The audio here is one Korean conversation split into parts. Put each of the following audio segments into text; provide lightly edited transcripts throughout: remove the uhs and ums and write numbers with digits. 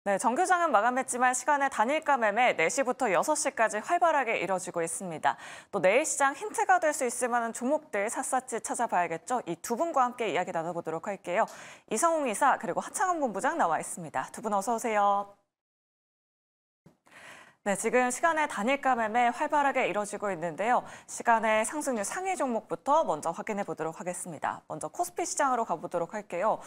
네, 정규장은 마감했지만 시간의 단일가 매매 4시부터 6시까지 활발하게 이뤄지고 있습니다. 또 내일 시장 힌트가 될 수 있을 만한 종목들 샅샅이 찾아봐야겠죠. 이 두 분과 함께 이야기 나눠보도록 할게요. 이성웅 이사 그리고 하창원 본부장 나와 있습니다. 두 분 어서 오세요. 네, 지금 시간의 단일가 매매 활발하게 이뤄지고 있는데요. 시간의 상승률 상위 종목부터 먼저 확인해 보도록 하겠습니다. 먼저 코스피 시장으로 가보도록 할게요.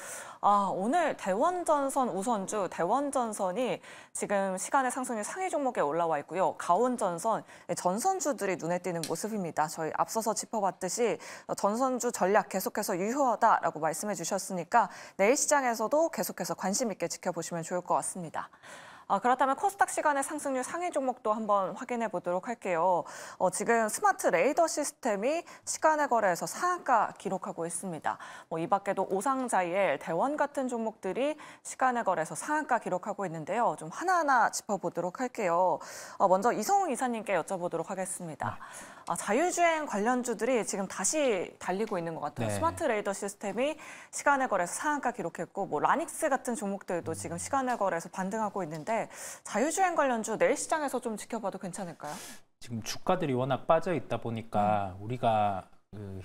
오늘 대원전선 우선주 대원전선이 지금 시간의 상승률 상위 종목에 올라와 있고요. 가온전선, 전선주들이 눈에 띄는 모습입니다. 저희 앞서서 짚어봤듯이 전선주 전략 계속해서 유효하다라고 말씀해 주셨으니까 내일 시장에서도 계속해서 관심 있게 지켜보시면 좋을 것 같습니다. 그렇다면 코스닥 시간의 상승률 상위 종목도 한번 확인해 보도록 할게요. 지금 스마트 레이더 시스템이 시간의 거래에서 상한가 기록하고 있습니다. 이 밖에도 오상자이엘, 대원 같은 종목들이 시간의 거래에서 상한가 기록하고 있는데요. 좀 하나하나 짚어보도록 할게요. 먼저 이성웅 이사님께 여쭤보도록 하겠습니다. 자율주행 관련주들이 지금 다시 달리고 있는 것 같아요. 네. 스마트 레이더 시스템이 시간의 거래에서 상한가 기록했고, 라닉스 같은 종목들도 지금 시간의 거래에서 반등하고 있는데 자율주행 관련주 내일 시장에서 좀 지켜봐도 괜찮을까요? 지금 주가들이 워낙 빠져 있다 보니까 우리가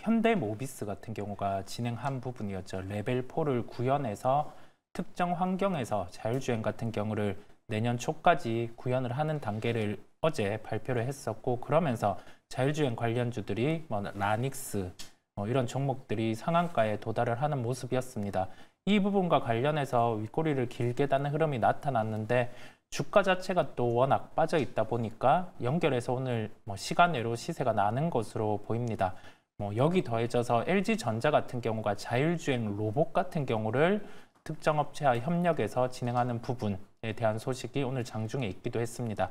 현대모비스 같은 경우가 진행한 부분이었죠. 레벨 4를 구현해서 특정 환경에서 자율주행 같은 경우를 내년 초까지 구현을 하는 단계를 어제 발표를 했었고, 그러면서 자율주행 관련주들이 라닉스 이런 종목들이 상한가에 도달을 하는 모습이었습니다. 이 부분과 관련해서 윗꼬리를 길게 다는 흐름이 나타났는데 주가 자체가 또 워낙 빠져 있다 보니까 연결해서 오늘 시간외로 시세가 나는 것으로 보입니다. 여기 더해져서 LG전자 같은 경우가 자율주행 로봇 같은 경우를 특정 업체와 협력해서 진행하는 부분에 대한 소식이 오늘 장중에 있기도 했습니다.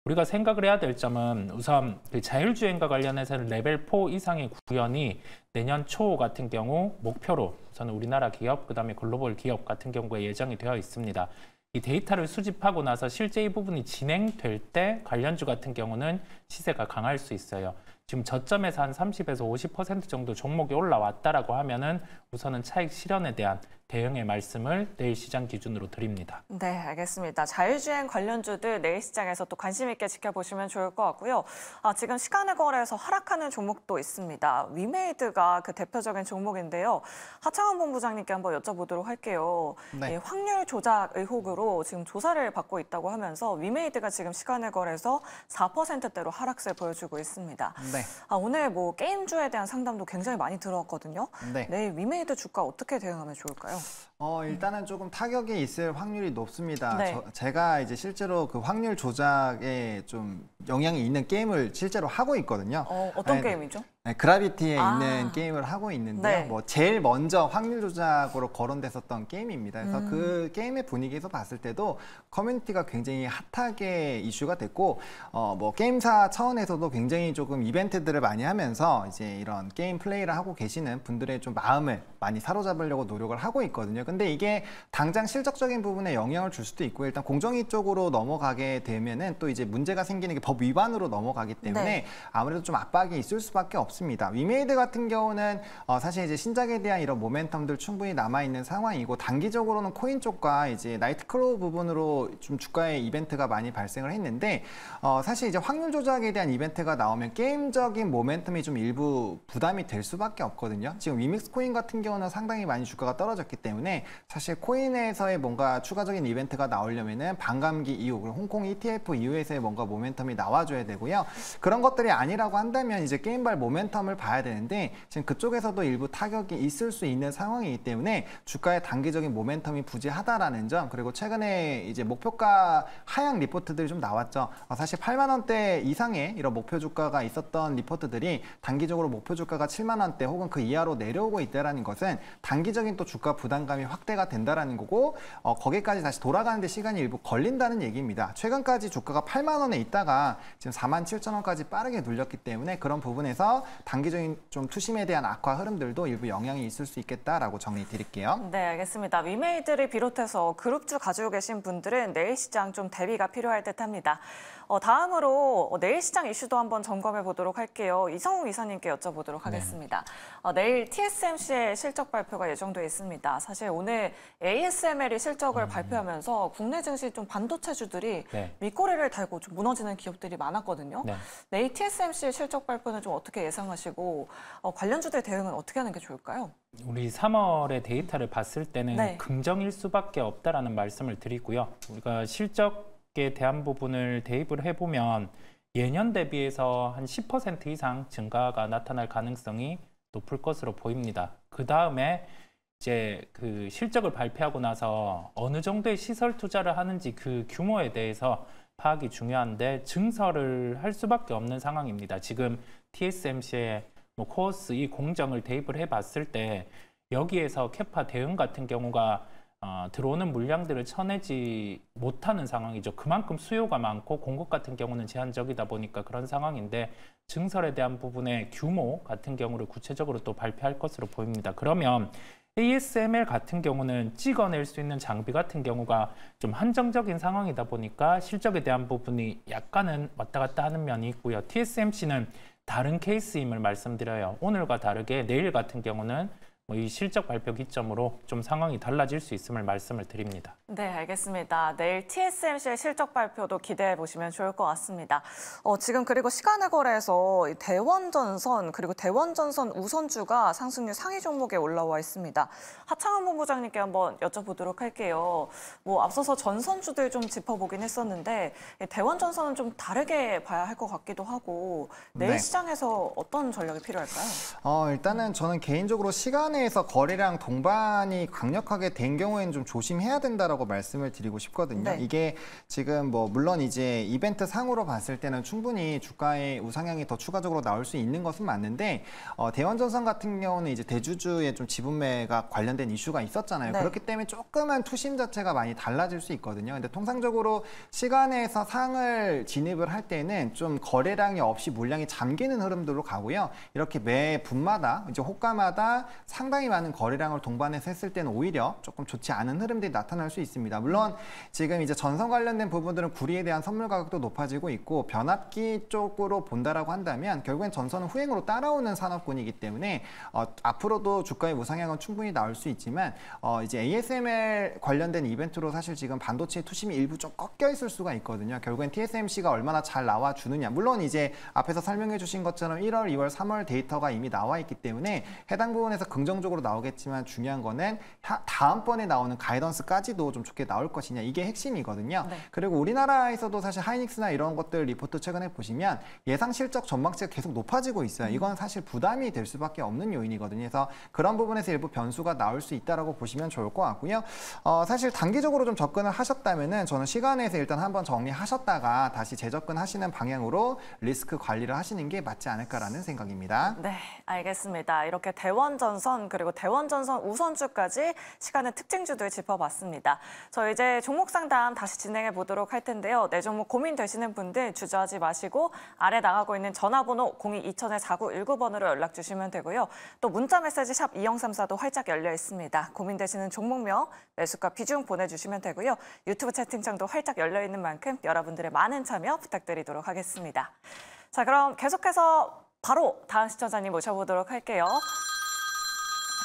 우리가 생각을 해야 될 점은 우선 자율주행과 관련해서는 레벨 4 이상의 구현이 내년 초 같은 경우 목표로 저는 우리나라 기업, 그다음에 글로벌 기업 같은 경우에 예정이 되어 있습니다. 이 데이터를 수집하고 나서 실제 이 부분이 진행될 때 관련주 같은 경우는 시세가 강할 수 있어요. 지금 저점에서 한 30에서 50% 정도 종목이 올라왔다라고 하면은 우선은 차익 실현에 대한 대응의 말씀을 내일 시장 기준으로 드립니다. 네, 알겠습니다. 자율주행 관련주들 내일 시장에서 또 관심 있게 지켜보시면 좋을 것 같고요. 지금 시간의 거래에서 하락하는 종목도 있습니다. 위메이드가 그 대표적인 종목인데요. 하창원 본부장님께 한번 여쭤보도록 할게요. 네. 확률 조작 의혹으로 지금 조사를 받고 있다고 하면서 위메이드가 지금 시간의 거래에서 4%대로 하락세를 보여주고 있습니다. 네. 오늘 게임주에 대한 상담도 굉장히 많이 들어왔거든요. 네. 내일 위메이드 주가 어떻게 대응하면 좋을까요? 일단은 조금 타격이 있을 확률이 높습니다. 네. 제가 이제 실제로 그 확률 조작에 좀 영향이 있는 게임을 실제로 하고 있거든요. 어떤 게임이죠? 네, 그라비티에 있는 게임을 하고 있는데요. 네. 제일 먼저 확률 조작으로 거론됐었던 게임입니다. 그래서 그 게임의 분위기에서 봤을 때도 커뮤니티가 굉장히 핫하게 이슈가 됐고, 게임사 차원에서도 굉장히 조금 이벤트들을 많이 하면서 이제 이런 게임 플레이를 하고 계시는 분들의 좀 마음을 많이 사로잡으려고 노력을 하고 있거든요. 근데 이게 당장 실적적인 부분에 영향을 줄 수도 있고, 일단 공정위 쪽으로 넘어가게 되면은 또 이제 문제가 생기는 게 법 위반으로 넘어가기 때문에 네. 아무래도 좀 압박이 있을 수밖에 없습니다. 위메이드 같은 경우는 사실 이제 신작에 대한 이런 모멘텀들 충분히 남아있는 상황이고, 단기적으로는 코인 쪽과 이제 나이트클로우 부분으로 좀 주가의 이벤트가 많이 발생을 했는데, 사실 이제 확률 조작에 대한 이벤트가 나오면 게임적인 모멘텀이 좀 일부 부담이 될 수밖에 없거든요. 지금 위믹스 코인 같은 경우는 상당히 많이 주가가 떨어졌기 때문에 사실 코인에서의 뭔가 추가적인 이벤트가 나오려면은 반감기 이후, 그리고 홍콩 ETF 이후에서의 뭔가 모멘텀이 나와줘야 되고요. 그런 것들이 아니라고 한다면 이제 게임발 모멘텀을 봐야 되는데, 지금 그쪽에서도 일부 타격이 있을 수 있는 상황이기 때문에 주가의 단기적인 모멘텀이 부재하다라는 점, 그리고 최근에 이제 목표가 하향 리포트들이 좀 나왔죠. 사실 8만 원대 이상의 이런 목표 주가가 있었던 리포트들이 단기적으로 목표 주가가 7만 원대 혹은 그 이하로 내려오고 있다라는 것은 단기적인 또 주가 부담감이 확대가 된다라는 거고, 거기까지 다시 돌아가는데 시간이 일부 걸린다는 얘기입니다. 최근까지 주가가 8만 원에 있다가 지금 4만 7천 원까지 빠르게 눌렸기 때문에 그런 부분에서 단기적인 좀 투심에 대한 악화 흐름들도 일부 영향이 있을 수 있겠다라고 정리 드릴게요. 네, 알겠습니다. 위메이드를 비롯해서 그룹주 가지고 계신 분들은 내일 시장 좀 대비가 필요할 듯합니다. 다음으로 내일 시장 이슈도 한번 점검해 보도록 할게요. 이성웅 이사님께 여쭤보도록 하겠습니다. 내일 TSMC의 실적 발표가 예정돼 있습니다. 사실 오늘 ASML이 실적을 발표하면서 국내 증시 좀 반도체주들이 네. 밑꼬리를 달고 좀 무너지는 기업들이 많았거든요. 네. 내일 TSMC 실적 발표는 좀 어떻게 예상하시고 관련주들 대응은 어떻게 하는 게 좋을까요? 우리 3월의 데이터를 봤을 때는 네. 긍정일 수밖에 없다라는 말씀을 드리고요. 우리가 실적에 대한 부분을 대입을 해보면 예년 대비해서 한 10% 이상 증가가 나타날 가능성이 높을 것으로 보입니다. 그 다음에 이제 그 실적을 발표하고 나서 어느 정도의 시설 투자를 하는지 그 규모에 대해서 파악이 중요한데 증설을 할 수밖에 없는 상황입니다. 지금 TSMC의 코어스 이 공정을 대입을 해봤을 때 여기에서 캐파 대응 같은 경우가 들어오는 물량들을 쳐내지 못하는 상황이죠. 그만큼 수요가 많고 공급 같은 경우는 제한적이다 보니까 그런 상황인데 증설에 대한 부분의 규모 같은 경우를 구체적으로 또 발표할 것으로 보입니다. 그러면 ASML 같은 경우는 찍어낼 수 있는 장비 같은 경우가 좀 한정적인 상황이다 보니까 실적에 대한 부분이 약간은 왔다 갔다 하는 면이 있고요. TSMC는 다른 케이스임을 말씀드려요. 오늘과 다르게 내일 같은 경우는 이 실적 발표 기점으로 좀 상황이 달라질 수 있음을 말씀을 드립니다. 네, 알겠습니다. 내일 TSMC의 실적 발표도 기대해 보시면 좋을 것 같습니다. 지금 그리고 시간의 거래에서 대원전선 그리고 대원전선 우선주가 상승률 상위 종목에 올라와 있습니다. 하창원 본부장님께 한번 여쭤보도록 할게요. 앞서서 전선주들 좀 짚어보긴 했었는데 대원전선은 좀 다르게 봐야 할 것 같기도 하고 내일 네. 시장에서 어떤 전략이 필요할까요? 일단은 저는 개인적으로 시간에서 거래량 동반이 강력하게 된 경우에는 좀 조심해야 된다라고 말씀을 드리고 싶거든요. 네. 이게 지금 물론 이제 이벤트 상으로 봤을 때는 충분히 주가의 우상향이 더 추가적으로 나올 수 있는 것은 맞는데 대원전선 같은 경우는 이제 대주주의 좀 지분매가 관련된 이슈가 있었잖아요. 네. 그렇기 때문에 조금은 투심 자체가 많이 달라질 수 있거든요. 근데 통상적으로 시간에서 상을 진입을 할 때는 좀 거래량이 없이 물량이 잠기는 흐름들로 가고요. 이렇게 매 분마다 이제 호가마다 상당히 많은 거래량을 동반해서 했을 때는 오히려 조금 좋지 않은 흐름들이 나타날 수 있습니다. 물론 지금 이제 전선 관련된 부분들은 구리에 대한 선물 가격도 높아지고 있고 변압기 쪽으로 본다라고 한다면 결국엔 전선은 후행으로 따라오는 산업군이기 때문에 앞으로도 주가의 우상향은 충분히 나올 수 있지만 이제 ASML 관련된 이벤트로 사실 지금 반도체 투심이 일부 좀 꺾여 있을 수가 있거든요. 결국엔 TSMC가 얼마나 잘 나와주느냐. 물론 이제 앞에서 설명해 주신 것처럼 1월, 2월, 3월 데이터가 이미 나와 있기 때문에 해당 부분에서 긍정적으로 나오겠지만 중요한 거는 다음번에 나오는 가이던스까지도 좀 좋게 나올 것이냐. 이게 핵심이거든요. 네. 그리고 우리나라에서도 사실 하이닉스나 이런 것들 리포트 최근에 보시면 예상 실적 전망치가 계속 높아지고 있어요. 이건 사실 부담이 될 수밖에 없는 요인이거든요. 그래서 그런 부분에서 일부 변수가 나올 수 있다라고 보시면 좋을 것 같고요. 사실 단기적으로 좀 접근을 하셨다면은 저는 시간에서 일단 한번 정리하셨다가 다시 재접근하시는 방향으로 리스크 관리를 하시는 게 맞지 않을까라는 생각입니다. 네, 알겠습니다. 이렇게 대원전선 그리고 대원전선 우선주까지 시간의 특징주들 짚어봤습니다. 저 이제 종목 상담 다시 진행해 보도록 할 텐데요. 내 종목 고민되시는 분들 주저하지 마시고 아래 나가고 있는 전화번호 02-2000-4919번으로 연락 주시면 되고요. 또 문자 메시지 샵 2034도 활짝 열려 있습니다. 고민되시는 종목명, 매수가 비중 보내주시면 되고요. 유튜브 채팅창도 활짝 열려 있는 만큼 여러분들의 많은 참여 부탁드리도록 하겠습니다. 자, 그럼 계속해서 바로 다음 시청자님 모셔보도록 할게요.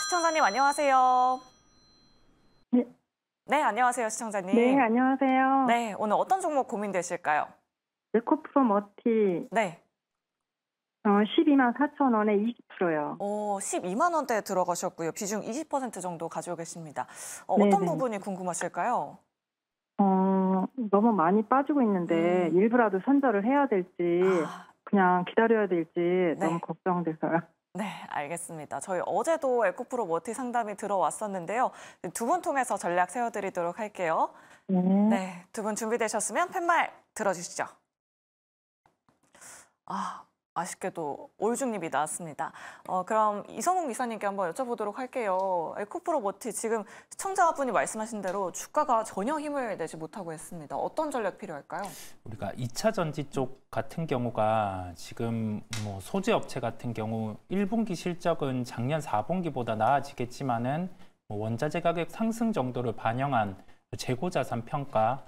시청자님 안녕하세요. 네. 네, 안녕하세요, 시청자님. 네, 안녕하세요. 네, 오늘 어떤 종목 고민되실까요? 에코프로 머티 네, 12만 4천 원에 20%요. 12만 원대에 들어가셨고요. 비중 20% 정도 가지고 계십니다. 어떤 네네. 부분이 궁금하실까요? 너무 많이 빠지고 있는데 일부라도 선절을 해야 될지 아, 그냥 기다려야 될지 네. 너무 걱정돼서요. 네, 알겠습니다. 저희 어제도 에코프로 머티 상담이 들어왔었는데요. 두 분 통해서 전략 세워드리도록 할게요. 네. 네, 두 분 준비되셨으면 팻말 들어주시죠. 아쉽게도 올중립이 나왔습니다. 그럼 이성웅 이사님께 한번 여쭤보도록 할게요. 에코프로 머티 지금 시청자분이 말씀하신 대로 주가가 전혀 힘을 내지 못하고 있습니다. 어떤 전략 필요할까요? 우리가 2차 전지 쪽 같은 경우가 지금 소재 업체 같은 경우 1분기 실적은 작년 4분기보다 나아지겠지만은 원자재 가격 상승 정도를 반영한 재고 자산 평가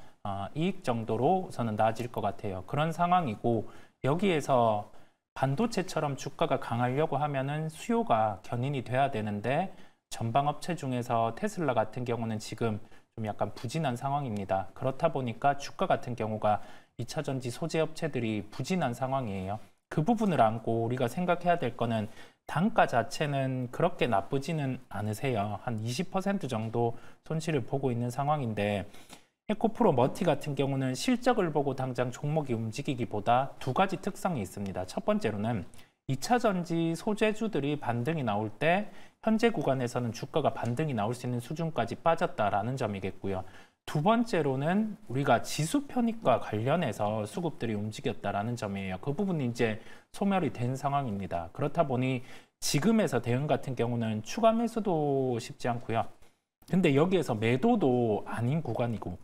이익 정도로서는 나아질 것 같아요. 그런 상황이고 여기에서 반도체처럼 주가가 강하려고 하면은 수요가 견인이 돼야 되는데 전방 업체 중에서 테슬라 같은 경우는 지금 좀 약간 부진한 상황입니다. 그렇다 보니까 주가 같은 경우가 2차 전지 소재 업체들이 부진한 상황이에요. 그 부분을 안고 우리가 생각해야 될 거는 단가 자체는 그렇게 나쁘지는 않으세요. 한 20% 정도 손실을 보고 있는 상황인데 에코프로 머티 같은 경우는 실적을 보고 당장 종목이 움직이기보다 두 가지 특성이 있습니다. 첫 번째로는 2차 전지 소재주들이 반등이 나올 때 현재 구간에서는 주가가 반등이 나올 수 있는 수준까지 빠졌다라는 점이겠고요. 두 번째로는 우리가 지수 편입과 관련해서 수급들이 움직였다라는 점이에요. 그 부분이 이제 소멸이 된 상황입니다. 그렇다 보니 지금에서 대응 같은 경우는 추가 매수도 쉽지 않고요. 근데 여기에서 매도도 아닌 구간이고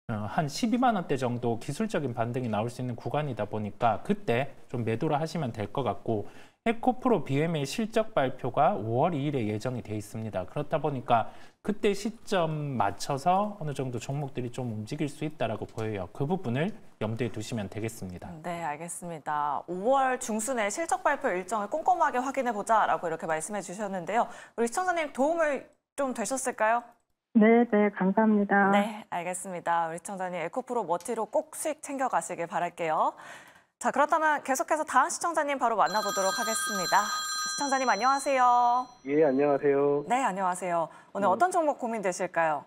한 12만 원대 정도 기술적인 반등이 나올 수 있는 구간이다 보니까 그때 좀 매도를 하시면 될 것 같고 에코프로 BMA 실적 발표가 5월 2일에 예정이 돼 있습니다. 그렇다 보니까 그때 시점 맞춰서 어느 정도 종목들이 좀 움직일 수 있다라고 보여요. 그 부분을 염두에 두시면 되겠습니다. 네, 알겠습니다. 5월 중순에 실적 발표 일정을 꼼꼼하게 확인해 보자라고 이렇게 말씀해 주셨는데요. 우리 시청자님 도움을 좀 되셨을까요? 네, 네, 감사합니다. 네, 알겠습니다. 우리 시청자님 에코프로 머티로 꼭 수익 챙겨가시길 바랄게요. 자, 그렇다면 계속해서 다음 시청자님 바로 만나보도록 하겠습니다. 시청자님 안녕하세요. 예, 안녕하세요. 네, 안녕하세요. 오늘 어떤 종목 고민되실까요?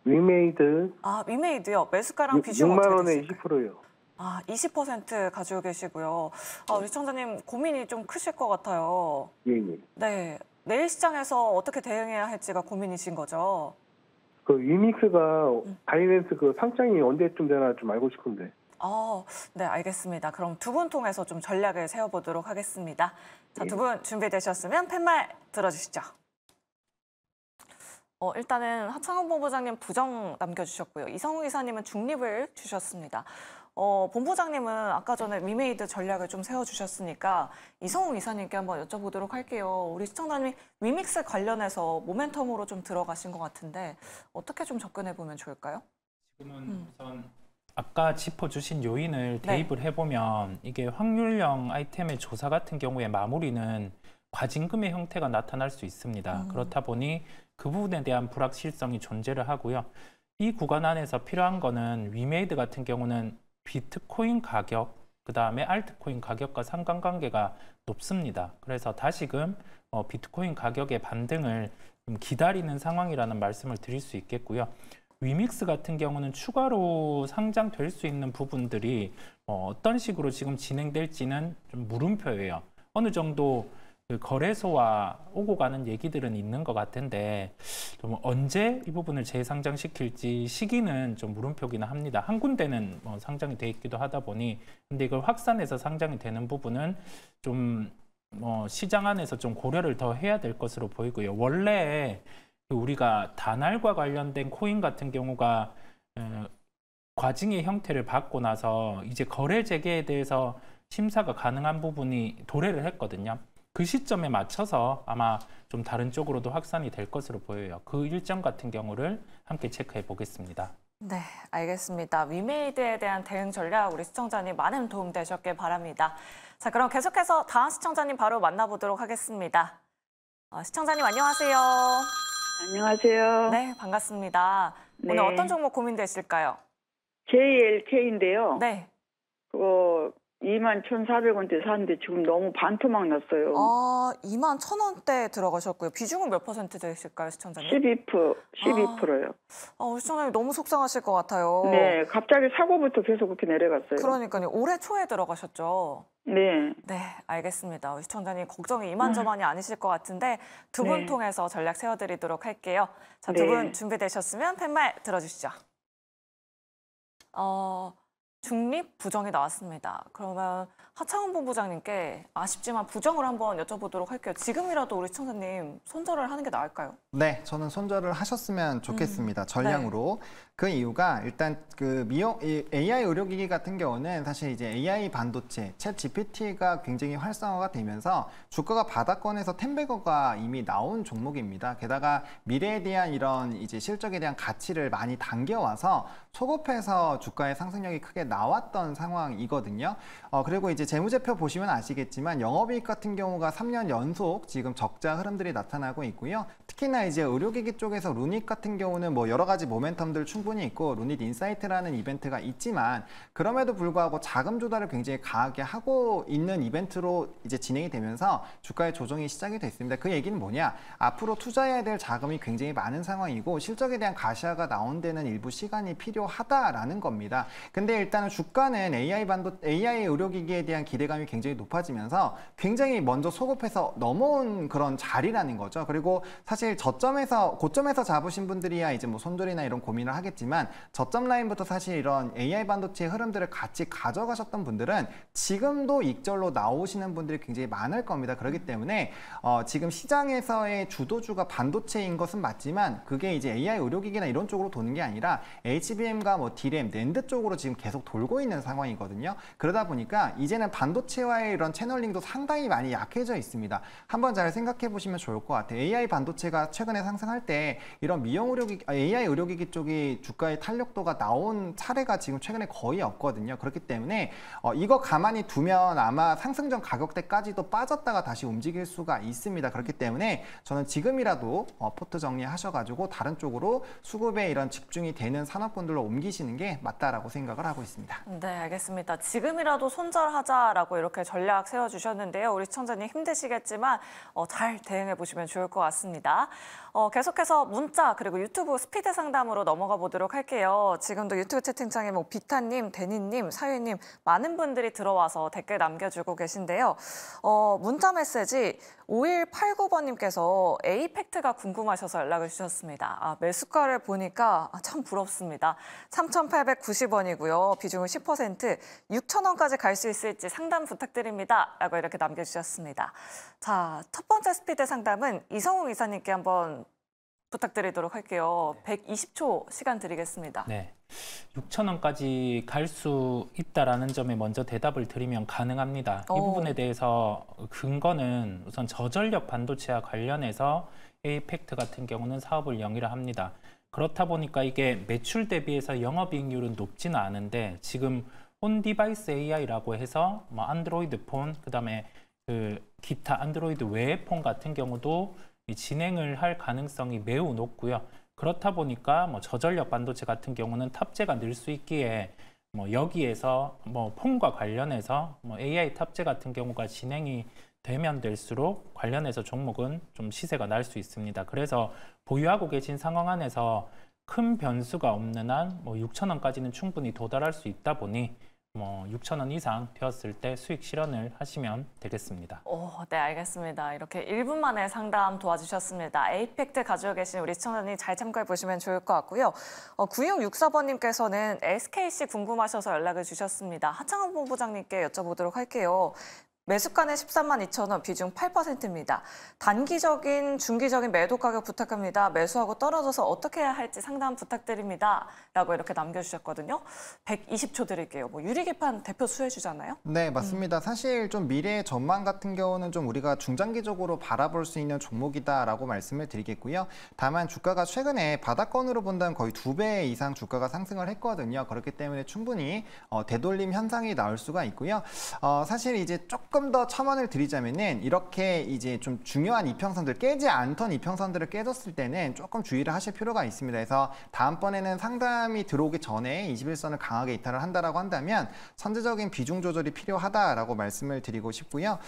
위메이드 아, 위메이드요. 매수가랑 비중 6만 어떻게 원에 되실까요? 20%요. 아, 20% 가지고 계시고요. 우리 시청자님 고민이 좀 크실 것 같아요. 예, 예. 네, 내일 시장에서 어떻게 대응해야 할지가 고민이신 거죠? 그 위믹스가 바이낸스 그 상장이 언제쯤 되나 좀 알고 싶은데. 네, 알겠습니다. 그럼 두 분 통해서 좀 전략을 세워보도록 하겠습니다. 자, 두 분 준비되셨으면 팻말 들어주시죠. 일단은 하창훈 본부장님 부정 남겨주셨고요. 이성우 이사님은 중립을 주셨습니다. 본부장님은 아까 전에 위메이드 전략을 좀 세워주셨으니까 이성우 이사님께 한번 여쭤보도록 할게요. 우리 시청자님이 위믹스 관련해서 모멘텀으로 좀 들어가신 것 같은데 어떻게 좀 접근해보면 좋을까요? 지금은 우선 아까 짚어주신 요인을 네. 대입을 해보면 이게 확률형 아이템의 조사 같은 경우에 마무리는 과징금의 형태가 나타날 수 있습니다. 그렇다 보니 그 부분에 대한 불확실성이 존재를 하고요. 이 구간 안에서 필요한 거는 위메이드 같은 경우는 비트코인 가격, 그 다음에 알트코인 가격과 상관관계가 높습니다. 그래서 다시금 비트코인 가격의 반등을 좀 기다리는 상황이라는 말씀을 드릴 수 있겠고요. 위믹스 같은 경우는 추가로 상장될 수 있는 부분들이 어떤 식으로 지금 진행될지는 좀 물음표예요. 어느 정도 그 거래소와 오고 가는 얘기들은 있는 것 같은데 좀 언제 이 부분을 재상장시킬지 시기는 좀 물음표기는 합니다. 한 군데는 상장이 돼 있기도 하다 보니 근데 이걸 확산해서 상장이 되는 부분은 좀 시장 안에서 좀 고려를 더 해야 될 것으로 보이고요. 원래 우리가 다날과 관련된 코인 같은 경우가 과징의 형태를 받고 나서 이제 거래 재개에 대해서 심사가 가능한 부분이 도래를 했거든요. 그 시점에 맞춰서 아마 좀 다른 쪽으로도 확산이 될 것으로 보여요. 그 일정 같은 경우를 함께 체크해 보겠습니다. 네, 알겠습니다. 위메이드에 대한 대응 전략 우리 시청자님 많은 도움 되셨길 바랍니다. 자, 그럼 계속해서 다음 시청자님 바로 만나보도록 하겠습니다. 시청자님 안녕하세요. 안녕하세요. 네, 반갑습니다. 네. 오늘 어떤 종목 고민되실까요? JLK인데요. 네. 그거 21,400원대 샀는데 지금 너무 반토막 났어요. 21,000원대 들어가셨고요. 비중은 몇 퍼센트 되실까요, 시청자님? 12%요. 우리 시청자님 너무 속상하실 것 같아요. 네, 갑자기 사고부터 계속 그렇게 내려갔어요. 그러니까요. 올해 초에 들어가셨죠? 네. 네, 알겠습니다. 우리 시청자님 걱정이 이만저만이 아니실 것 같은데 두 분 네. 통해서 전략 세워드리도록 할게요. 자, 두 분 네. 준비되셨으면 팻말 들어주시죠. 중립 부정이 나왔습니다. 그러면 하창훈 본부장님께 아쉽지만 부정을 한번 여쭤보도록 할게요. 지금이라도 우리 시청자님 손절을 하는 게 나을까요? 네, 저는 손절을 하셨으면 좋겠습니다. 전량으로. 그 이유가 일단 이 AI 의료기기 같은 경우는 사실 이제 AI 반도체, 챗 GPT가 굉장히 활성화가 되면서 주가가 바닥권에서 텐베거가 이미 나온 종목입니다. 게다가 미래에 대한 이런 이제 실적에 대한 가치를 많이 당겨와서 소급해서 주가의 상승력이 크게 나왔던 상황이거든요. 그리고 이제 재무제표 보시면 아시겠지만 영업이익 같은 경우가 3년 연속 지금 적자 흐름들이 나타나고 있고요. 특히나 이제 의료기기 쪽에서 루닛 같은 경우는 뭐 여러 가지 모멘텀들 충분히 있고 루닛 인사이트라는 이벤트가 있지만 그럼에도 불구하고 자금 조달을 굉장히 강하게 하고 있는 이벤트로 이제 진행이 되면서 주가의 조정이 시작이 됐습니다. 그 얘기는 뭐냐? 앞으로 투자해야 될 자금이 굉장히 많은 상황이고 실적에 대한 가시화가 나온 데는 일부 시간이 필요하다라는 겁니다. 근데 일단은 주가는 AI 의료기기에 대한 기대감이 굉장히 높아지면서 굉장히 먼저 소급해서 넘어온 그런 자리라는 거죠. 그리고 사실 고점에서 잡으신 분들이야 이제 뭐 손절이나 이런 고민을 하겠지만 저점 라인부터 사실 이런 AI 반도체의 흐름들을 같이 가져가셨던 분들은 지금도 익절로 나오시는 분들이 굉장히 많을 겁니다. 그렇기 때문에 지금 시장에서의 주도주가 반도체인 것은 맞지만 그게 이제 AI 의료기기나 이런 쪽으로 도는 게 아니라 HBM과 뭐 DRAM, 낸드 쪽으로 지금 계속 돌고 있는 상황이거든요. 그러다 보니까 이제는 반도체와의 이런 채널링도 상당히 많이 약해져 있습니다. 한번 잘 생각해 보시면 좋을 것 같아요. AI 반도체가 최근에 상승할 때 이런 AI 의료기기 쪽이 주가의 탄력도가 나온 차례가 지금 최근에 거의 없거든요. 그렇기 때문에 이거 가만히 두면 아마 상승 전 가격대까지도 빠졌다가 다시 움직일 수가 있습니다. 그렇기 때문에 저는 지금이라도 포트 정리하셔가지고 다른 쪽으로 수급에 이런 집중이 되는 산업군들로 옮기시는 게 맞다라고 생각을 하고 있습니다. 네, 알겠습니다. 지금이라도 손절하자라고 이렇게 전략 세워주셨는데요. 우리 시청자님 힘드시겠지만 잘 대응해 보시면 좋을 것 같습니다. 계속해서 문자 그리고 유튜브 스피드 상담으로 넘어가 보도록 할게요. 지금도 유튜브 채팅창에 뭐 비타님, 데니님, 사유님 많은 분들이 들어와서 댓글 남겨주고 계신데요. 문자 메시지 5189번님께서 에이펙트가 궁금하셔서 연락을 주셨습니다. 매수가를 보니까 참 부럽습니다. 3,890원이고요. 비중은 10%, 6,000원까지 갈 수 있을지 상담 부탁드립니다. 라고 이렇게 남겨주셨습니다. 자, 첫 번째 스피드 상담은 이성웅 이사님께 한번 부탁드리도록 할게요. 120초 시간 드리겠습니다. 네, 6,000원까지 갈 수 있다라는 점에 먼저 대답을 드리면 가능합니다. 이 부분에 대해서 근거는 우선 저전력 반도체와 관련해서 에이펙트 같은 경우는 사업을 영위를 합니다. 그렇다 보니까 이게 매출 대비해서 영업이익률은 높지는 않은데 지금 온 디바이스 AI라고 해서 뭐 안드로이드 폰, 그다음에 그 기타 안드로이드 외의 폰 같은 경우도 진행을 할 가능성이 매우 높고요. 그렇다 보니까 뭐 저전력 반도체 같은 경우는 탑재가 늘 수 있기에 뭐 여기에서 뭐 폰과 관련해서 뭐 AI 탑재 같은 경우가 진행이 되면 될수록 관련해서 종목은 좀 시세가 날 수 있습니다. 그래서 보유하고 계신 상황 안에서 큰 변수가 없는 한 뭐 6,000원까지는 충분히 도달할 수 있다 보니 뭐 6,000원 이상 되었을 때 수익 실현을 하시면 되겠습니다. 네, 알겠습니다. 이렇게 1분 만에 상담 도와주셨습니다. 에이펙트 가지고 계신 우리 시청자님 잘 참고해 보시면 좋을 것 같고요. 9664번님께서는 SKC 궁금하셔서 연락을 주셨습니다. 하창원 본부장님께 여쭤보도록 할게요. 매수가는 13만 2천 원, 비중 8%입니다. 단기적인, 중기적인 매도 가격 부탁합니다. 매수하고 떨어져서 어떻게 해야 할지 상담 부탁드립니다. 라고 이렇게 남겨주셨거든요. 120초 드릴게요. 뭐 유리기판 대표 수혜주잖아요. 네, 맞습니다. 사실 좀 미래의 전망 같은 경우는 좀 우리가 중장기적으로 바라볼 수 있는 종목이다라고 말씀을 드리겠고요. 다만 주가가 최근에 바닥권으로 본다면 거의 2배 이상 주가가 상승을 했거든요. 그렇기 때문에 충분히 되돌림 현상이 나올 수가 있고요. 사실 이제 조금 더 첨언을 드리자면은 이렇게 이제 좀 중요한 이평선들 깨지 않던 이평선들을 깨졌을 때는 조금 주의를 하실 필요가 있습니다. 그래서 다음번에는 상담이 들어오기 전에 21선을 강하게 이탈을 한다라고 한다면 선제적인 비중 조절이 필요하다라고 말씀을 드리고 싶고요.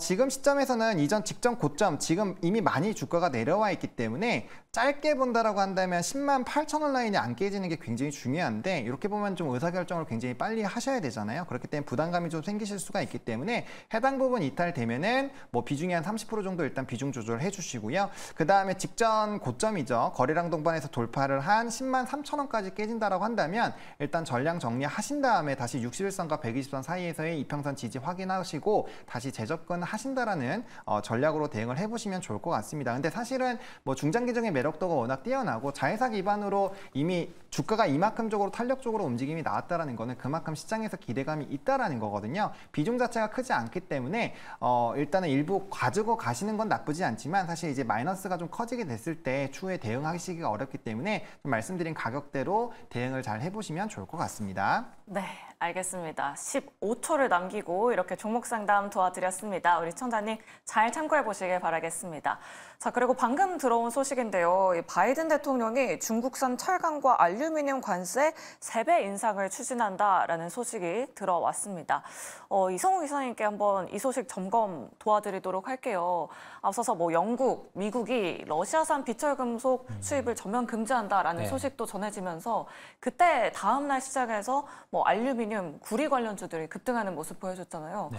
지금 시점에서는 이전 직전 고점 지금 이미 많이 주가가 내려와 있기 때문에 짧게 본다라고 한다면 10만 8천 원 라인이 안 깨지는 게 굉장히 중요한데 이렇게 보면 좀 의사결정을 굉장히 빨리 하셔야 되잖아요. 그렇기 때문에 부담감이 좀 생기실 수가 있기 때문에 해당 부분 이탈되면은 뭐 비중이 한 30% 정도 일단 비중 조절해 주시고요. 그 다음에 직전 고점이죠. 거래량 동반에서 돌파를 한 10만 3천 원까지 깨진다라고 한다면 일단 전량 정리하신 다음에 다시 61선과 120선 사이에서의 이평선 지지 확인하시고 다시 재접근 하신다라는 전략으로 대응을 해보시면 좋을 것 같습니다. 근데 사실은 뭐 중장기적인 매력도가 워낙 뛰어나고 자회사 기반으로 이미 주가가 이만큼적으로 탄력적으로 움직임이 나왔다라는 거는 그만큼 시장에서 기대감이 있다라는 거거든요. 비중 자체가 크지 않기 때문에 일단은 일부 가지고 가시는 건 나쁘지 않지만 사실 이제 마이너스가 좀 커지게 됐을 때 추후에 대응하시기가 어렵기 때문에 좀 말씀드린 가격대로 대응을 잘 해보시면 좋을 것 같습니다. 네, 알겠습니다. 15초를 남기고 이렇게 종목 상담 도와드렸습니다. 우리 시청자님 잘 참고해 보시길 바라겠습니다. 자, 그리고 방금 들어온 소식인데요. 이 바이든 대통령이 중국산 철강과 알루미늄 관세 3배 인상을 추진한다라는 소식이 들어왔습니다. 이성우 이사님께 한번 이 소식 점검 도와드리도록 할게요. 앞서서 뭐 영국, 미국이 러시아산 비철금속 수입을 전면 금지한다라는 네. 소식도 전해지면서 그때 다음 날 시장에서 뭐 알루미늄, 구리 관련주들이 급등하는 모습 보여줬잖아요. 네.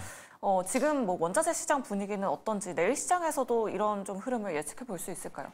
지금 뭐 원자재 시장 분위기는 어떤지 내일 시장에서도 이런 좀 흐름을 예측해 볼 수 있을까요?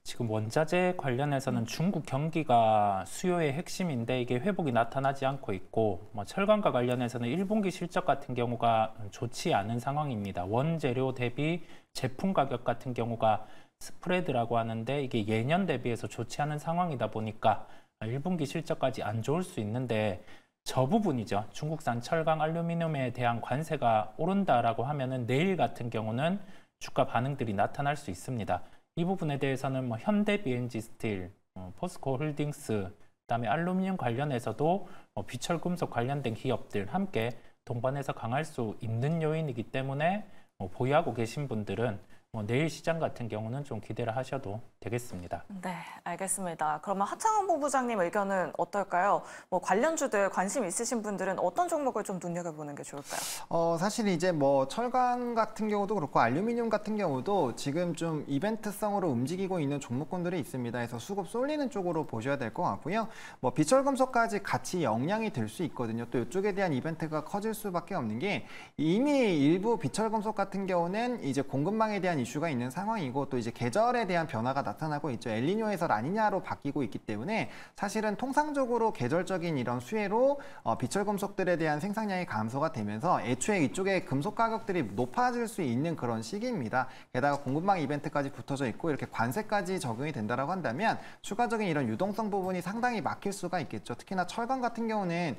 지금 원자재 관련해서는 중국 경기가 수요의 핵심인데 이게 회복이 나타나지 않고 있고 뭐 철강과 관련해서는 1분기 실적 같은 경우가 좋지 않은 상황입니다. 원재료 대비 제품 가격 같은 경우가 스프레드라고 하는데 이게 예년 대비해서 좋지 않은 상황이다 보니까 1분기 실적까지 안 좋을 수 있는데 저 부분이죠. 중국산 철강, 알루미늄에 대한 관세가 오른다라고 하면은 내일 같은 경우는 주가 반응들이 나타날 수 있습니다. 이 부분에 대해서는 뭐 현대 BNG 스틸, 포스코 홀딩스, 그다음에 알루미늄 관련해서도 비철금속 관련된 기업들 함께 동반해서 강할 수 있는 요인이기 때문에 보유하고 계신 분들은 내일 시장 같은 경우는 좀 기대를 하셔도 되겠습니다. 네, 알겠습니다. 그러면 하창원 본부장님 의견은 어떨까요? 뭐 관련주들 관심 있으신 분들은 어떤 종목을 좀 눈여겨보는 게 좋을까요? 사실 이제 뭐 철강 같은 경우도 그렇고 알루미늄 같은 경우도 지금 좀 이벤트성으로 움직이고 있는 종목군들이 있습니다. 그래서 수급 쏠리는 쪽으로 보셔야 될 것 같고요. 뭐 비철금속까지 같이 영향이 될 수 있거든요. 또 이쪽에 대한 이벤트가 커질 수밖에 없는 게 이미 일부 비철금속 같은 경우는 이제 공급망에 대한 이슈가 있는 상황이고 또 이제 계절에 대한 변화가 나타나고 있죠. 엘니뇨에서 라니냐로 바뀌고 있기 때문에 사실은 통상적으로 계절적인 이런 수혜로 비철금속들에 대한 생산량이 감소가 되면서 애초에 이쪽에 금속 가격들이 높아질 수 있는 그런 시기입니다. 게다가 공급망 이벤트까지 붙어져 있고 이렇게 관세까지 적용이 된다라고 한다면 추가적인 이런 유동성 부분이 상당히 막힐 수가 있겠죠. 특히나 철강 같은 경우는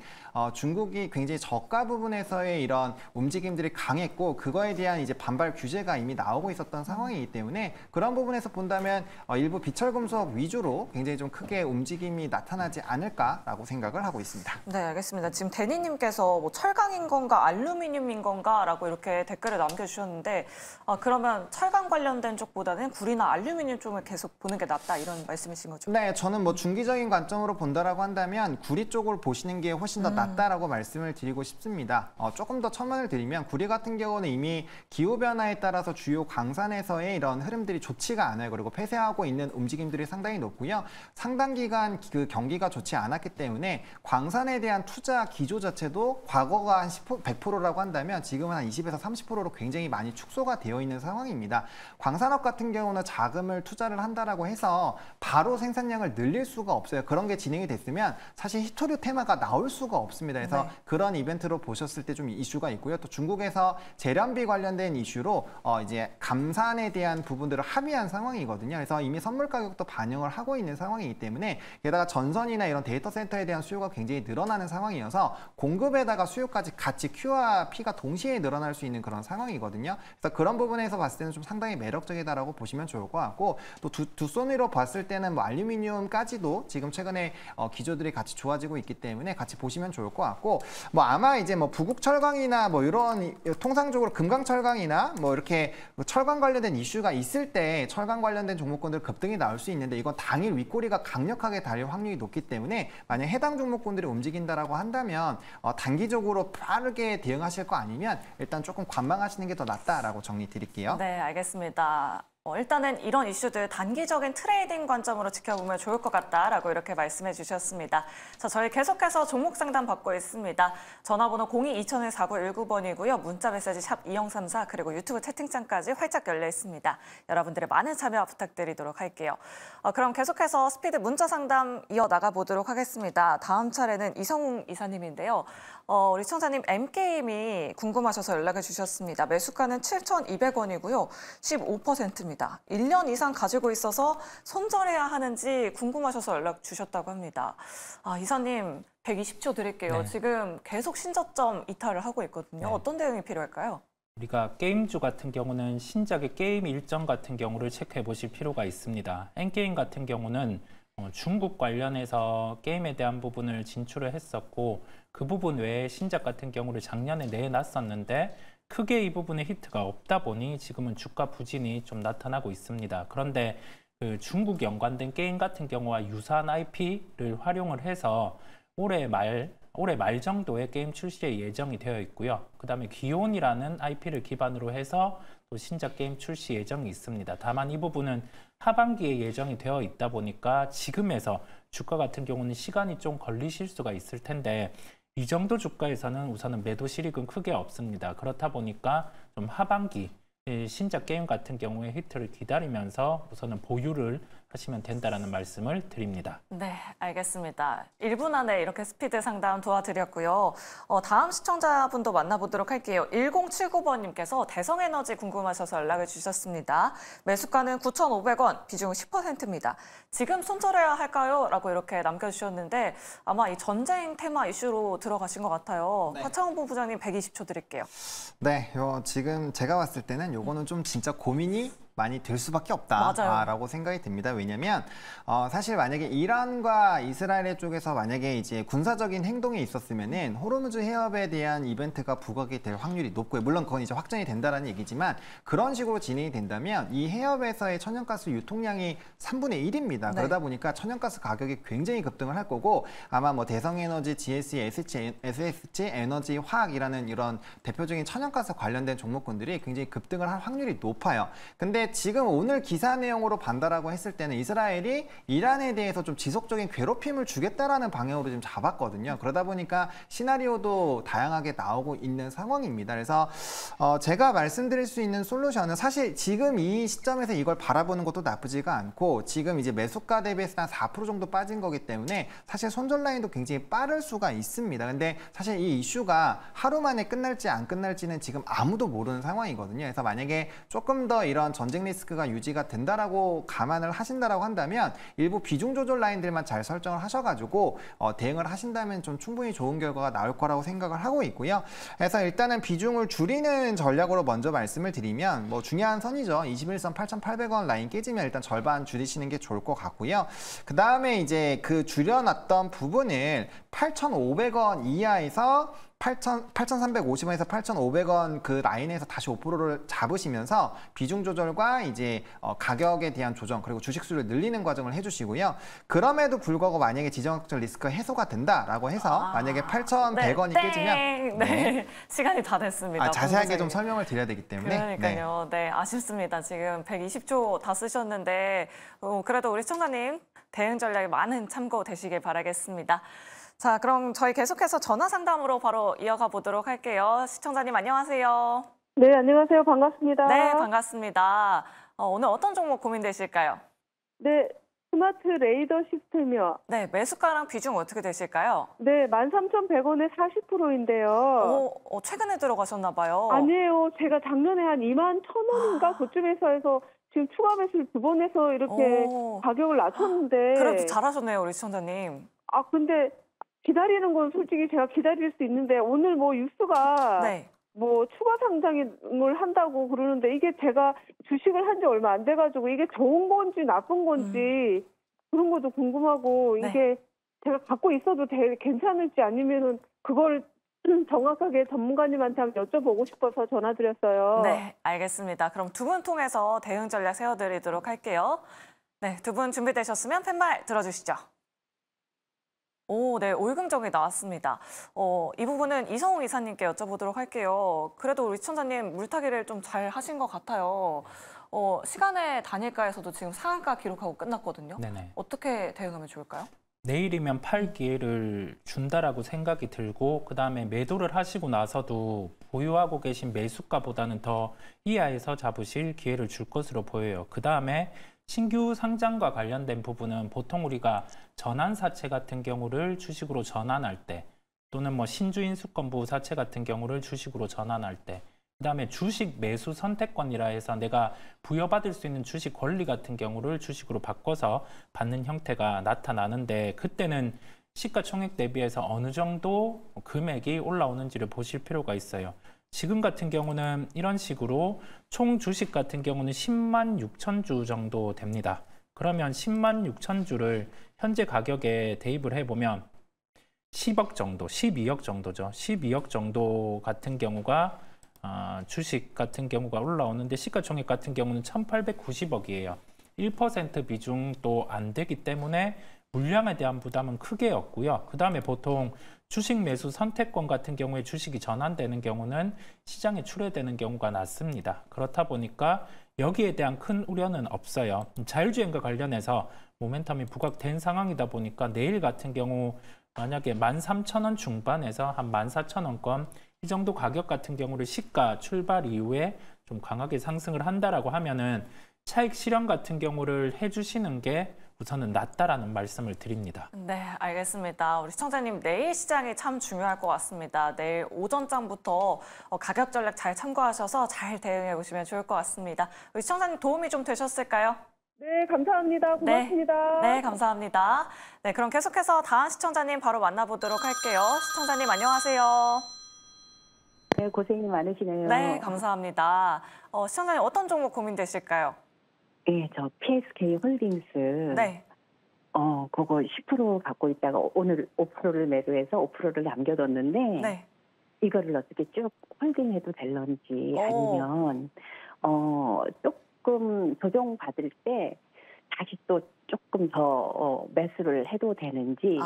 중국이 굉장히 저가 부분에서의 이런 움직임들이 강했고 그거에 대한 이제 반발 규제가 이미 나오고 있었던 상황이기 때문에 그런 부분에서 본다면 일부 비철금속 위주로 굉장히 좀 크게 움직임이 나타나지 않을까라고 생각을 하고 있습니다. 네, 알겠습니다. 지금 데니님께서 뭐 철강인 건가 알루미늄인 건가라고 이렇게 댓글을 남겨주셨는데 그러면 철강 관련된 쪽보다는 구리나 알루미늄 쪽을 계속 보는 게 낫다 이런 말씀이신 거죠? 네, 저는 뭐 중기적인 관점으로 본다라고 한다면 구리 쪽을 보시는 게 훨씬 더 낫다라고 말씀을 드리고 싶습니다. 조금 더 첨언을 드리면 구리 같은 경우는 이미 기후 변화에 따라서 주요 광산에서의 이런 흐름들이 좋지가 않아요. 그리고 폐쇄하고 있는 움직임들이 상당히 높고요. 상당 기간 그 경기가 좋지 않았기 때문에 광산에 대한 투자 기조 자체도 과거가 한 100%라고 한다면 지금은 한 20에서 30%로 굉장히 많이 축소가 되어 있는 상황입니다. 광산업 같은 경우는 자금을 투자를 한다라고 해서 바로 생산량을 늘릴 수가 없어요. 그런 게 진행이 됐으면 사실 히토류 테마가 나올 수가 없습니다. 그래서 그런 이벤트로 보셨을 때 좀 이슈가 있고요. 또 중국에서 재련비 관련된 이슈로 이제 감산에 대한 부분들을 합의한 상황이거든요. 그래서 이미 선물 가격도 반영을 하고 있는 상황이기 때문에 게다가 전선이나 이런 데이터 센터에 대한 수요가 굉장히 늘어나는 상황이어서 공급에다가 수요까지 같이 Q와 P가 동시에 늘어날 수 있는 그런 상황이거든요. 그래서 그런 부분에서 봤을 때는 좀 상당히 매력적이다라고 보시면 좋을 것 같고 또 두 손으로 봤을 때는 뭐 알루미늄까지도 지금 최근에 기조들이 같이 좋아지고 있기 때문에 같이 보시면 좋을 것 같고 뭐 아마 이제 뭐 부국 철강이나 뭐 이런 통상적으로 금강 철강이나 뭐 이렇게 철강 관련된 이슈가 있을 때 철강 관련된 종목군들 급등이 나올 수 있는데 이건 당일 윗꼬리가 강력하게 달릴 확률이 높기 때문에 만약 해당 종목군들이 움직인다라고 한다면 단기적으로 빠르게 대응하실 거 아니면 일단 조금 관망하시는 게 더 낫다라고 정리 드릴게요. 네, 알겠습니다. 일단은 이런 이슈들 단기적인 트레이딩 관점으로 지켜보면 좋을 것 같다라고 이렇게 말씀해 주셨습니다. 자, 저희 계속해서 종목 상담 받고 있습니다. 전화번호 02-2001-4919번이고요. 문자 메시지 샵 2034 그리고 유튜브 채팅창까지 활짝 열려 있습니다. 여러분들의 많은 참여 부탁드리도록 할게요. 그럼 계속해서 스피드 문자 상담 이어나가 보도록 하겠습니다. 다음 차례는 이성웅 이사님인데요. 우리 시청자님 M게임이 궁금하셔서 연락을 주셨습니다. 매수가는 7,200원이고요. 15%입니다. 1년 이상 가지고 있어서 손절해야 하는지 궁금하셔서 연락 주셨다고 합니다. 이사님 120초 드릴게요. 네. 지금 계속 신저점 이탈을 하고 있거든요. 네. 어떤 대응이 필요할까요? 우리가 게임주 같은 경우는 신작의 게임 일정 같은 경우를 체크해 보실 필요가 있습니다. N게임 같은 경우는 중국 관련해서 게임에 대한 부분을 진출을 했었고 그 부분 외에 신작 같은 경우를 작년에 내놨었는데 크게 이 부분에 히트가 없다 보니 지금은 주가 부진이 좀 나타나고 있습니다. 그런데 그 중국 연관된 게임 같은 경우와 유사한 IP를 활용을 해서 올해 말 정도에 게임 출시에 예정이 되어 있고요. 그 다음에 기온이라는 IP를 기반으로 해서 또 신작 게임 출시 예정이 있습니다. 다만 이 부분은 하반기에 예정이 되어 있다 보니까 지금에서 주가 같은 경우는 시간이 좀 걸리실 수가 있을 텐데 이 정도 주가에서는 우선은 매도 실익은 크게 없습니다. 그렇다 보니까 좀 하반기 신작 게임 같은 경우에 히트를 기다리면서 우선은 보유를 하시면 된다라는 말씀을 드립니다. 네, 알겠습니다. 1분 안에 이렇게 스피드 상담 도와드렸고요. 다음 시청자분도 만나보도록 할게요. 1079번님께서 대성에너지 궁금하셔서 연락을 주셨습니다. 매수가는 9,500원, 비중은 10%입니다. 지금 손절해야 할까요? 라고 이렇게 남겨주셨는데 아마 이 전쟁 테마 이슈로 들어가신 것 같아요. 네. 화창훈 부부장님 120초 드릴게요. 네, 지금 제가 봤을 때는 요거는 좀 진짜 고민이 많이 될 수밖에 맞아요. 없다라고 생각이 듭니다. 왜냐하면 사실 만약에 이란과 이스라엘 쪽에서 만약에 이제 군사적인 행동이 있었으면은 호르무즈 해협에 대한 이벤트가 부각이 될 확률이 높고요. 물론 그건 이제 확정이 된다라는 얘기지만 그런 식으로 진행이 된다면 이 해협에서의 천연가스 유통량이 3분의 1입니다. 네. 그러다 보니까 천연가스 가격이 굉장히 급등을 할 거고 아마 뭐 대성에너지, GSE, SSG 에너지 화학이라는 이런 대표적인 천연가스 관련된 종목군들이 굉장히 급등을 할 확률이 높아요. 근데 지금 오늘 기사 내용으로 반다라고 했을 때는 이스라엘이 이란에 대해서 좀 지속적인 괴롭힘을 주겠다라는 방향으로 지금 잡았거든요. 그러다 보니까 시나리오도 다양하게 나오고 있는 상황입니다. 그래서 제가 말씀드릴 수 있는 솔루션은 사실 지금 이 시점에서 이걸 바라보는 것도 나쁘지가 않고 지금 이제 매수가 대비해서 한 4% 정도 빠진 거기 때문에 사실 손절 라인도 굉장히 빠를 수가 있습니다. 근데 사실 이 이슈가 하루 만에 끝날지 안 끝날지는 지금 아무도 모르는 상황이거든요. 그래서 만약에 조금 더 이런 전쟁 리스크가 유지가 된다라고 감안을 하신다라고 한다면 일부 비중 조절 라인들만 잘 설정을 하셔가지고 대응을 하신다면 좀 충분히 좋은 결과가 나올 거라고 생각을 하고 있고요. 그래서 일단은 비중을 줄이는 전략으로 먼저 말씀을 드리면 뭐 중요한 선이죠. 21선 8,800원 라인 깨지면 일단 절반 줄이시는 게 좋을 것 같고요. 그 다음에 이제 그 줄여놨던 부분을 8,500원 이하에서 8,350원에서 8,500원 그 라인에서 다시 5%를 잡으시면서 비중 조절과 이제 가격에 대한 조정 그리고 주식 수를 늘리는 과정을 해주시고요. 그럼에도 불구하고 만약에 지정학적 리스크 해소가 된다라고 해서 만약에 8,100원이 깨지면 네. 시간이 다 됐습니다. 자세하게 좀 설명을 드려야 되기 때문에 그러니까요. 네, 아쉽습니다. 지금 120초 다 쓰셨는데 그래도 우리 시청자님 대응 전략에 많은 참고 되시길 바라겠습니다. 자, 그럼 저희 계속해서 전화 상담으로 바로 이어가 보도록 할게요. 시청자님 안녕하세요. 네, 안녕하세요. 반갑습니다. 네, 반갑습니다. 오늘 어떤 종목 고민되실까요? 네, 스마트 레이더 시스템이요. 네, 매수가랑 비중 어떻게 되실까요? 네, 13,100원에 40%인데요. 최근에 들어가셨나 봐요. 아니에요. 제가 작년에 한 21,000원인가 그쯤에서 해서 지금 추가 매수를 2번 해서 이렇게 가격을 낮췄는데. 그래도 잘하셨네요, 우리 시청자님. 근데 기다리는 건 솔직히 제가 기다릴 수 있는데 오늘 뭐 뉴스가 뭐 추가 상장을 한다고 그러는데 이게 제가 주식을 한 지 얼마 안 돼가지고 이게 좋은 건지 나쁜 건지 그런 것도 궁금하고 이게 제가 갖고 있어도 괜찮을지 아니면은 그걸 정확하게 전문가님한테 한번 여쭤보고 싶어서 전화드렸어요. 네, 알겠습니다. 그럼 두 분 통해서 대응 전략 세워드리도록 할게요. 네, 두 분 준비되셨으면 팻말 들어주시죠. 네, 올금정이 나왔습니다. 이 부분은 이성우 이사님께 여쭤보도록 할게요. 그래도 우리 시청자님 물타기를 좀 잘 하신 것 같아요. 시간의 단일가에서도 지금 상한가 기록하고 끝났거든요. 네네. 어떻게 대응하면 좋을까요? 내일이면 팔 기회를 준다라고 생각이 들고 그다음에 매도를 하시고 나서도 보유하고 계신 매수가보다는 더 이하에서 잡으실 기회를 줄 것으로 보여요. 그다음에 신규 상장과 관련된 부분은 보통 우리가 전환사채 같은 경우를 주식으로 전환할 때 또는 뭐 신주인 수권부 사채 같은 경우를 주식으로 전환할 때 그다음에 주식 매수 선택권이라 해서 내가 부여받을 수 있는 주식 권리 같은 경우를 주식으로 바꿔서 받는 형태가 나타나는데 그때는 시가총액 대비해서 어느 정도 금액이 올라오는지를 보실 필요가 있어요. 지금 같은 경우는 이런 식으로 총 주식 같은 경우는 10만 6천 주 정도 됩니다. 그러면 10만 6천 주를 현재 가격에 대입을 해보면 10억 정도, 12억 정도죠. 12억 정도 같은 경우가 주식 같은 경우가 올라오는데 시가총액 같은 경우는 1,890억이에요. 1% 비중도 안 되기 때문에 물량에 대한 부담은 크게 없고요. 그 다음에 보통 주식 매수 선택권 같은 경우에 주식이 전환되는 경우는 시장에 출회되는 경우가 낮습니다. 그렇다 보니까 여기에 대한 큰 우려는 없어요. 자율주행과 관련해서 모멘텀이 부각된 상황이다 보니까 내일 같은 경우 만약에 13,000원 중반에서 한 14,000원권 이 정도 가격 같은 경우를 시가 출발 이후에 좀 강하게 상승을 한다라고 하면은 차익 실현 같은 경우를 해주시는 게 우선은 낫다라는 말씀을 드립니다. 네, 알겠습니다. 우리 시청자님, 내일 시장이 참 중요할 것 같습니다. 내일 오전장부터 가격 전략 잘 참고하셔서 잘 대응해 보시면 좋을 것 같습니다. 우리 시청자님 도움이 좀 되셨을까요? 네, 감사합니다. 고맙습니다. 네, 감사합니다. 네, 그럼 계속해서 다음 시청자님 바로 만나보도록 할게요. 시청자님 안녕하세요. 네, 고생이 많으시네요. 네, 감사합니다. 시청자님 어떤 종목 고민되실까요? 네, 저 PSK 홀딩스. 네. 그거 10% 갖고 있다가 오늘 5%를 매도해서 5%를 남겨뒀는데 네. 이거를 어떻게 쭉 홀딩해도 될런지 아니면 조금 조정 받을 때 다시 또 조금 더 매수를 해도 되는지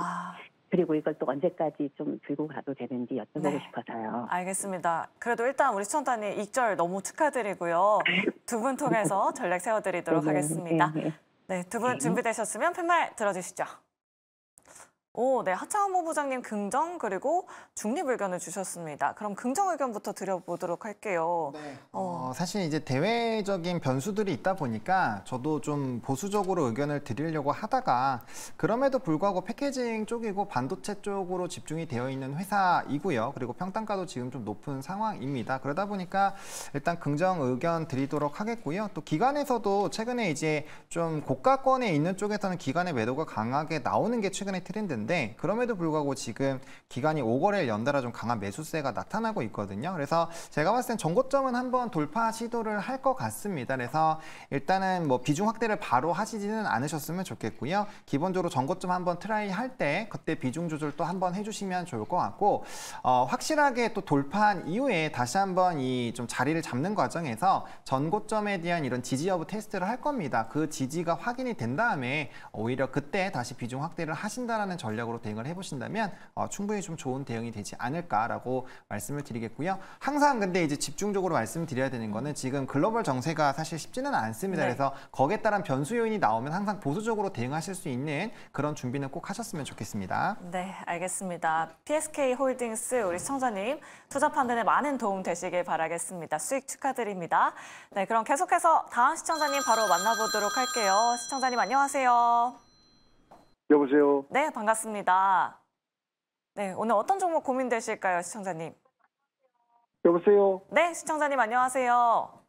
그리고 이걸 또 언제까지 좀 들고 가도 되는지 여쭤보고 네. 싶어서요. 알겠습니다. 그래도 일단 우리 시청자님 익절 너무 축하드리고요. 두 분 통해서 전략 세워드리도록 하겠습니다. 네, 두 분 준비되셨으면 팻말 들어주시죠. 네, 하창원 본부장님 긍정 그리고 중립 의견을 주셨습니다. 그럼 긍정 의견부터 드려보도록 할게요. 네. 사실 이제 대외적인 변수들이 있다 보니까 저도 좀 보수적으로 의견을 드리려고 하다가 그럼에도 불구하고 패키징 쪽이고 반도체 쪽으로 집중이 되어 있는 회사이고요. 그리고 평단가도 지금 좀 높은 상황입니다. 그러다 보니까 일단 긍정 의견 드리도록 하겠고요. 또 기관에서도 최근에 이제 좀 고가권에 있는 쪽에서는 기관의 매도가 강하게 나오는 게 최근의 트렌드인데 그럼에도 불구하고 지금 기간이 5거래일 연달아 좀 강한 매수세가 나타나고 있거든요. 그래서 제가 봤을 땐 전고점은 한번 돌파 시도를 할 것 같습니다. 그래서 일단은 뭐 비중 확대를 바로 하시지는 않으셨으면 좋겠고요. 기본적으로 전고점 한번 트라이 할 때 그때 비중 조절 또 한번 해주시면 좋을 것 같고 확실하게 또 돌파한 이후에 다시 한번 이 좀 자리를 잡는 과정에서 전고점에 대한 이런 지지 여부 테스트를 할 겁니다. 그 지지가 확인이 된 다음에 오히려 그때 다시 비중 확대를 하신다라는 전략으로 대응을 해보신다면 충분히 좀 좋은 대응이 되지 않을까라고 말씀을 드리겠고요. 항상 근데 이제 집중적으로 말씀드려야 되는 거는 지금 글로벌 정세가 사실 쉽지는 않습니다. 네. 그래서 거기에 따른 변수 요인이 나오면 항상 보수적으로 대응하실 수 있는 그런 준비는 꼭 하셨으면 좋겠습니다. 네, 알겠습니다. PSK 홀딩스 우리 시청자님 투자 판단에 많은 도움 되시길 바라겠습니다. 수익 축하드립니다. 네, 그럼 계속해서 다음 시청자님 바로 만나보도록 할게요. 시청자님 안녕하세요. 여보세요. 네, 반갑습니다. 네, 오늘 어떤 종목 고민되실까요, 시청자님? 여보세요. 네, 시청자님 안녕하세요.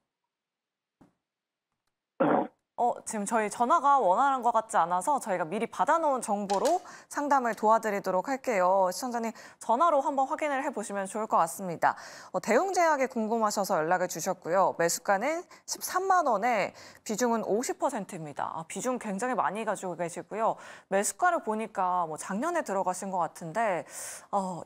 지금 저희 전화가 원활한 것 같지 않아서 저희가 미리 받아놓은 정보로 상담을 도와드리도록 할게요. 시청자님 전화로 한번 확인을 해보시면 좋을 것 같습니다. 대웅제약이 궁금하셔서 연락을 주셨고요. 매수가는 13만 원에 비중은 50%입니다. 비중 굉장히 많이 가지고 계시고요. 매수가를 보니까 뭐 작년에 들어가신 것 같은데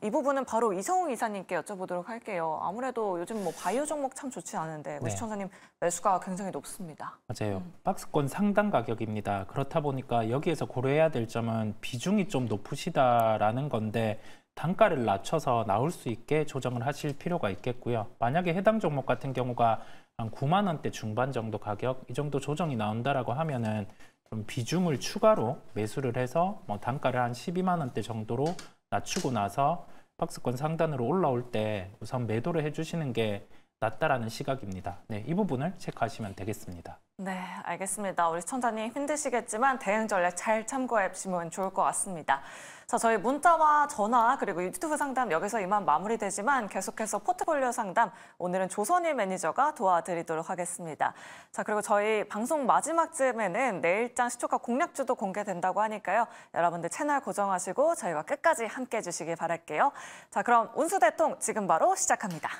이 부분은 바로 이성웅 이사님께 여쭤보도록 할게요. 아무래도 요즘 뭐 바이오 종목 참 좋지 않은데 우리 시청자님 매수가가 굉장히 높습니다. 맞아요. 박스권 상단 가격입니다. 그렇다 보니까 여기에서 고려해야 될 점은 비중이 좀 높으시다라는 건데 단가를 낮춰서 나올 수 있게 조정을 하실 필요가 있겠고요. 만약에 해당 종목 같은 경우가 한 9만 원대 중반 정도 가격 이 정도 조정이 나온다라고 하면은 좀 비중을 추가로 매수를 해서 뭐 단가를 한 12만 원대 정도로 낮추고 나서 박스권 상단으로 올라올 때 우선 매도를 해주시는 게 낫다라는 시각입니다. 네, 이 부분을 체크하시면 되겠습니다. 네, 알겠습니다. 우리 시청자님 힘드시겠지만 대응 전략 잘 참고해 보시면 좋을 것 같습니다. 자, 저희 문자와 전화 그리고 유튜브 상담 여기서 이만 마무리되지만 계속해서 포트폴리오 상담 오늘은 조선일 매니저가 도와드리도록 하겠습니다. 자, 그리고 저희 방송 마지막쯤에는 내일장 시초가 공략주도 공개된다고 하니까요. 여러분들 채널 고정하시고 저희와 끝까지 함께해 주시길 바랄게요. 자, 그럼 운수대통 지금 바로 시작합니다.